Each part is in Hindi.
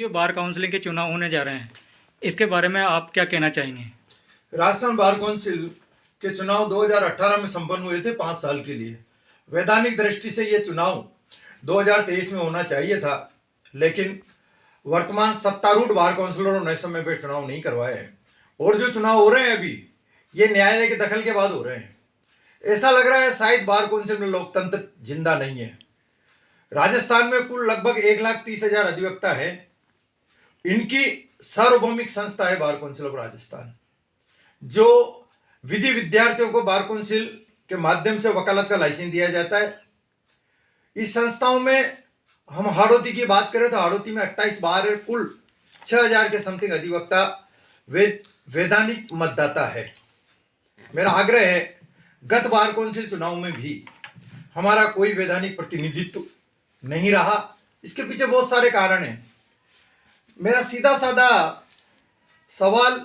जो बार काउंसिलिंग के चुनाव होने जा रहे हैं, इसके बारे में आप क्या कहना चाहेंगे? राजस्थान बार काउंसिल के चुनाव 2018 में संपन्न हुए थे 5 साल के लिए। वैधानिक दृष्टि से ये चुनाव 2023 में होना चाहिए था, लेकिन वर्तमान सत्तारूढ़ बार काउंसिलरों ने समय पर चुनाव नहीं करवाए हैं और जो चुनाव हो रहे हैं अभी ये न्यायालय के दखल के बाद हो रहे हैं। ऐसा लग रहा है शायद बार काउंसिल में लोकतंत्र जिंदा नहीं है। राजस्थान में कुल लगभग 1,30,000 अधिवक्ता है। इनकी सार्वभौमिक संस्था है बार काउंसिल ऑफ राजस्थान, जो विधि विद्यार्थियों को बार काउंसिल के माध्यम से वकालत का लाइसेंस दिया जाता है। इस संस्थाओं में हम हाड़ौती की बात करें तो हाड़ौती में 28 बार कुल 6,000 के समथिंग अधिवक्ता वैधानिक मतदाता है। मेरा आग्रह है गत बार काउंसिल चुनाव में भी हमारा कोई वैधानिक प्रतिनिधित्व नहीं रहा। इसके पीछे बहुत सारे कारण हैं। मेरा सीधा साधा सवाल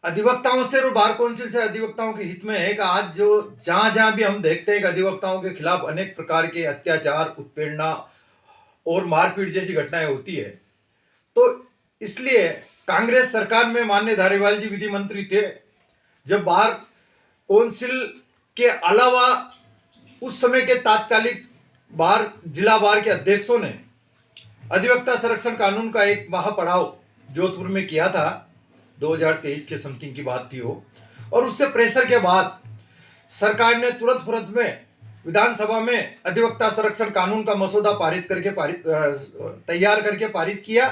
अधिवक्ताओं से और बार काउंसिल से अधिवक्ताओं के हित में है कि आज जो जहां जहां भी हम देखते हैं कि अधिवक्ताओं के खिलाफ अनेक प्रकार के अत्याचार, उत्पीड़ना और मारपीट जैसी घटनाएं होती है, तो इसलिए कांग्रेस सरकार में माननीय धारीवाल जी विधि मंत्री थे, जब बार काउंसिल के अलावा उस समय के तात्कालिक जिला बार के अध्यक्षों ने अधिवक्ता संरक्षण कानून का एक महापड़ाव जोधपुर में किया था। 2023 के समथिंग की बात थी वो, और उससे प्रेशर के बाद सरकार ने तुरंत में विधानसभा में अधिवक्ता संरक्षण कानून का मसौदा तैयार करके पारित किया।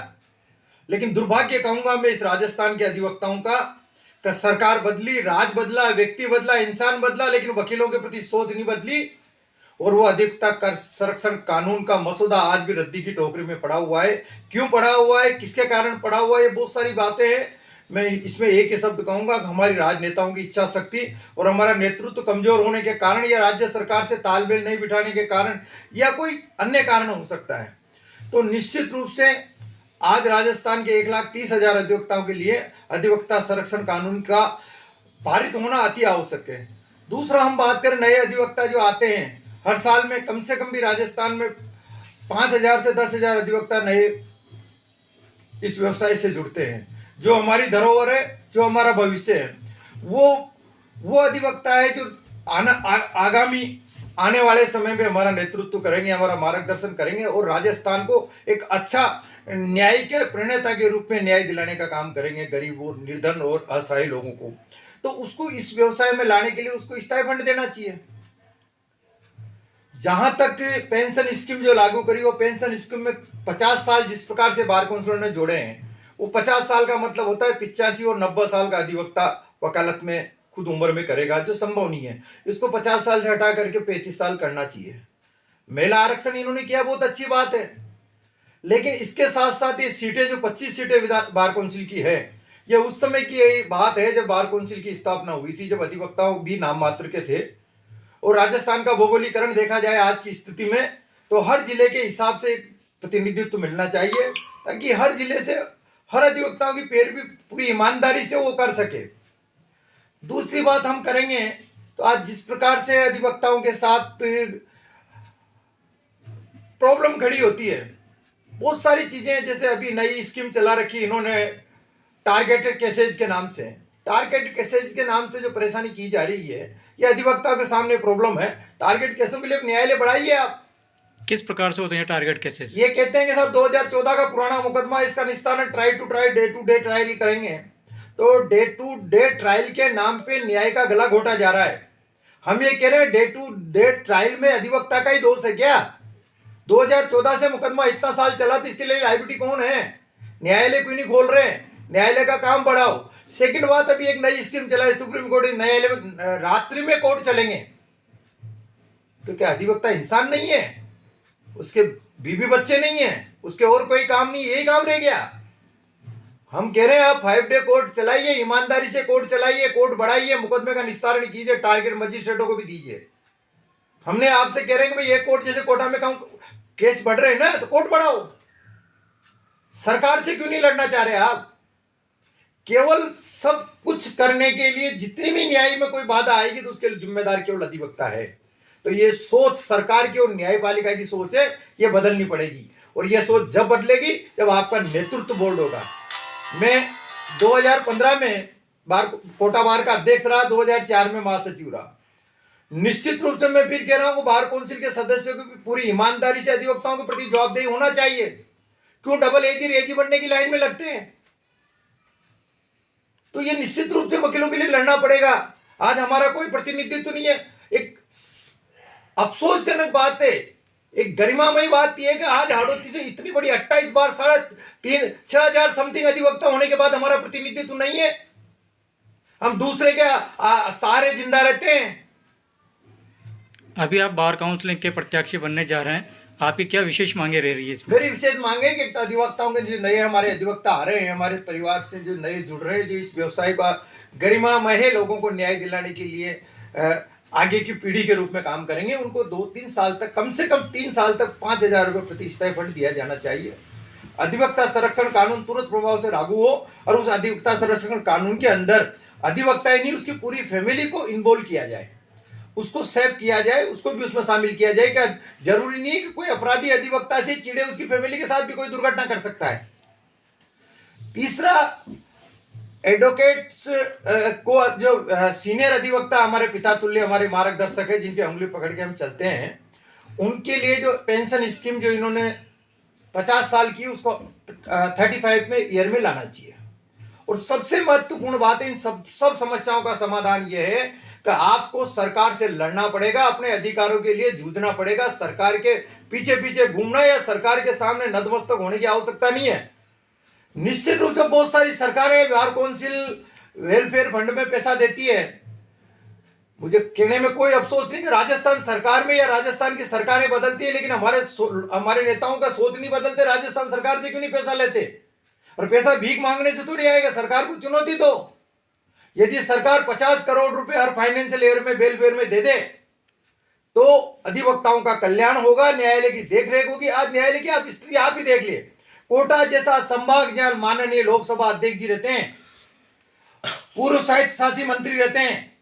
लेकिन दुर्भाग्य कहूंगा मैं इस राजस्थान के अधिवक्ताओं का सरकार बदली, राज बदला, व्यक्ति बदला, इंसान बदला, लेकिन वकीलों के प्रति सोच नहीं बदली और वो अधिवक्ता संरक्षण कानून का मसौदा आज भी रद्दी की टोकरी में पड़ा हुआ है। क्यों पड़ा हुआ है, किसके कारण पड़ा हुआ है, ये बहुत सारी बातें हैं। मैं इसमें एक ही शब्द कहूंगा कि हमारी राजनेताओं की इच्छा शक्ति और हमारा नेतृत्व कमजोर होने के कारण या राज्य सरकार से तालमेल नहीं बिठाने के कारण या कोई अन्य कारण हो सकता है। तो निश्चित रूप से आज राजस्थान के 1,30,000 अधिवक्ताओं के लिए अधिवक्ता संरक्षण कानून का पारित होना अति आवश्यक है। दूसरा, हम बात करें नए अधिवक्ता जो आते हैं, हर साल में कम से कम भी राजस्थान में 5,000 से 10,000 अधिवक्ता नए इस व्यवसाय से जुड़ते हैं। जो हमारी धरोहर है, जो हमारा भविष्य है, वो अधिवक्ता है जो आगामी आने वाले समय में हमारा नेतृत्व करेंगे, हमारा मार्गदर्शन करेंगे और राजस्थान को एक अच्छा न्याय के प्रणेता के रूप में न्याय दिलाने का काम करेंगे गरीब और निर्धन और असहाय लोगों को। तो उसको इस व्यवसाय में लाने के लिए उसको स्टाइपेंड देना चाहिए। जहां तक पेंशन स्कीम जो लागू करी, वो पेंशन स्कीम में 50 साल जिस प्रकार से बार काउंसिलर ने जोड़े हैं, वो 50 साल का मतलब होता है 85 और 90 साल का अधिवक्ता वकालत में खुद उम्र में करेगा, जो संभव नहीं है। इसको 50 साल से हटा करके 35 साल करना चाहिए। महिला आरक्षण इन्होंने किया, बहुत अच्छी बात है, लेकिन इसके साथ साथ ये सीटें जो 25 सीटें बार काउंसिल की है, ये उस समय की बात है जब बार काउंसिल की स्थापना हुई थी, जब अधिवक्ताओं भी नाम मात्र के थे। और राजस्थान का भौगोलिकरण देखा जाए आज की स्थिति में, तो हर जिले के हिसाब से प्रतिनिधित्व मिलना चाहिए, ताकि हर जिले से हर अधिवक्ताओं की पैरवी पूरी ईमानदारी से वो कर सके। दूसरी बात हम करेंगे तो आज जिस प्रकार से अधिवक्ताओं के साथ प्रॉब्लम खड़ी होती है, बहुत सारी चीजें, जैसे अभी नई स्कीम चला रखी इन्होंने टारगेटेड केसेज के नाम से। टारगेटेड केसेज के नाम से जो परेशानी की जा रही है, ये अधिवक्ताओं के सामने प्रॉब्लम है। टारगेट केसों के लिए न्यायालय बढ़ाइए आप। किस प्रकार से होते हैं टारगेट केसेस? ये कहते हैं कि साहब 2014 का पुराना मुकदमा, इसका निस्तारण try to try, day to day trial करेंगे। तो डे टू डे ट्रायल के नाम पे न्याय का गला घोटा जा रहा है। हम ये कह रहे हैं डे टू डे ट्रायल में अधिवक्ता का ही दोष है क्या? 2014 से मुकदमा इतना साल चला, तो इसके लिए लायबिलिटी कौन है? न्यायालय क्यों नहीं खोल रहे? न्यायालय का काम बढ़ाओ। सेकंड बात, अभी एक नई स्कीम चला है सुप्रीम कोर्ट, न्यायालय में रात्रि में कोर्ट चलेंगे। तो क्या अधिवक्ता इंसान नहीं है? उसके बीवी बच्चे नहीं है? उसके और कोई काम नहीं, यही काम रह गया? हम कह रहे हैं आप 5 डे कोर्ट चलाइए, ईमानदारी से कोर्ट चलाइए, कोर्ट बढ़ाइए, मुकदमे का निस्तारण कीजिए, टारगेट मजिस्ट्रेटों को भी दीजिए। हमने आपसे कह रहे हैं कि भाई ये कोर्ट, जैसे कोर्टा में केस बढ़ रहे हैं ना, तो कोर्ट बढ़ाओ। सरकार से क्यों नहीं लड़ना चाह रहे आप? केवल सब कुछ करने के लिए जितनी भी न्याय में कोई बाधा आएगी तो उसके लिए जिम्मेदार केवल अधिवक्ता है। तो ये सोच सरकार की और न्यायपालिका की सोच है, ये बदलनी पड़ेगी। और ये सोच जब बदलेगी जब आपका नेतृत्व बोर्ड होगा। मैं 2015 में कोटा बार का अध्यक्ष रहा, 2004 में महासचिव रहा। निश्चित रूप से मैं फिर कह रहा हूं बार काउंसिल के सदस्यों की पूरी ईमानदारी से अधिवक्ताओं के प्रति जवाबदेही होना चाहिए। क्यों डबल एजी रेजी बनने की लाइन में लगते हैं? तो ये निश्चित रूप से वकीलों के लिए लड़ना पड़ेगा। आज हमारा कोई प्रतिनिधित्व नहीं है। एक अफसोसजनक बात है, एक गरिमामयी बात यह है कि आज हाड़ौती से इतनी बड़ी 28 बार 6,500 समथिंग अधिवक्ता होने के बाद हमारा प्रतिनिधित्व नहीं है। हम दूसरे के सहारे जिंदा रहते हैं। अभी आप बार काउंसिलिंग के प्रत्याशी बनने जा रहे हैं, आपकी क्या विशेष मांगे रह रही है इसमें? मेरी विशेष मांगे कि अधिवक्ताओं के जो नए हमारे अधिवक्ता आ रहे हैं, हमारे परिवार से जो नए जुड़ रहे हैं, जो इस व्यवसाय का गरिमामय लोगों को न्याय दिलाने के लिए आगे की पीढ़ी के रूप में काम करेंगे, उनको 2-3 साल तक, कम से कम 3 साल तक 5,000 रुपये प्रति स्टाइपेंड दिया जाना चाहिए। अधिवक्ता संरक्षण कानून तुरंत प्रभाव से लागू हो और उस अधिवक्ता संरक्षण कानून के अंदर अधिवक्ता ही नहीं, उसकी पूरी फैमिली को इन्वॉल्व किया जाए, उसको सेव किया जाए, उसको भी उसमें शामिल किया जाए। क्या जरूरी नहीं कि कोई अपराधी अधिवक्ता से चिढ़े, उसकी फैमिली के साथ भी कोई दुर्घटना कर सकता है। तीसरा, एडवोकेट्स को जो सीनियर अधिवक्ता हमारे पिता तुल्य हमारे मार्गदर्शक है, जिनके उंगली पकड़ के हम चलते हैं, उनके लिए जो पेंशन स्कीम जो इन्होंने 50 साल की, उसको 35 में ईयर में लाना चाहिए। और सबसे महत्वपूर्ण बात है, इन सब समस्याओं का समाधान यह है कि आपको सरकार से लड़ना पड़ेगा, अपने अधिकारों के लिए जूझना पड़ेगा। सरकार के पीछे पीछे घूमना या सरकार के सामने नतमस्तक होने की आवश्यकता नहीं है। निश्चित रूप से बहुत सारी सरकारें बार काउंसिल वेलफेयर फंड में पैसा देती है। मुझे कहने में कोई अफसोस नहीं कि राजस्थान सरकार में या राजस्थान की सरकारें बदलती है, लेकिन हमारे नेताओं का सोच नहीं बदलते। राजस्थान सरकार से क्यों नहीं पैसा लेते? और पैसा भीख मांगने से थोड़ी आएगा, सरकार को चुनौती दो। यदि सरकार 50 करोड़ रुपए हर फाइनेंशियल ईयर में वेलफेयर में दे दे तो अधिवक्ताओं का कल्याण होगा, न्यायालय की देखरेख होगी। आज न्यायालय की आप स्थिति आप ही देख लिए। कोटा जैसा संभाग जहां माननीय लोकसभा अध्यक्ष जी रहते हैं, पूर्व साहित्य शासी मंत्री रहते हैं,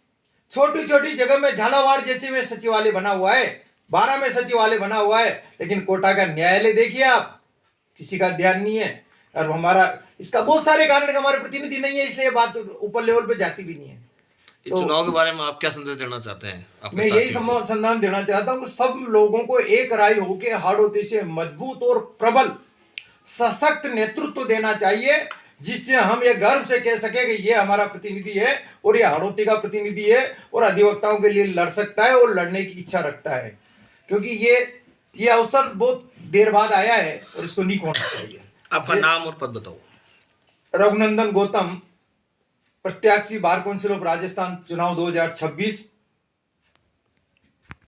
छोटी छोटी जगह में झालावाड़ जैसे में सचिवालय बना हुआ है, 12 में सचिवालय बना हुआ है, लेकिन कोटा का न्यायालय देखिए आप, किसी का ध्यान नहीं है। और हमारा इसका बहुत सारे कारण हमारे प्रतिनिधि नहीं है, इसलिए बात ऊपर लेवल पे जाती भी नहीं है। तो चुनाव के बारे में आप क्या संदेश देना चाहते हैं? मैं यही संदेश देना चाहता हूं कि सब लोगों को एक राय होकर हाड़ौती से मजबूत और प्रबल सशक्त नेतृत्व देना चाहिए, जिससे हम ये गर्व से कह सके कि ये हमारा प्रतिनिधि है और ये हाड़ौती का प्रतिनिधि है और अधिवक्ताओं के लिए लड़ सकता है और लड़ने की इच्छा रखता है। क्योंकि ये अवसर बहुत देर बाद आया है और इसको नहीं खोना चाहिए। आपका नाम और पद बताओ। रघुनंदन गौतम, प्रत्याशी बार काउंसिल ऑफ राजस्थान, चुनाव 2026।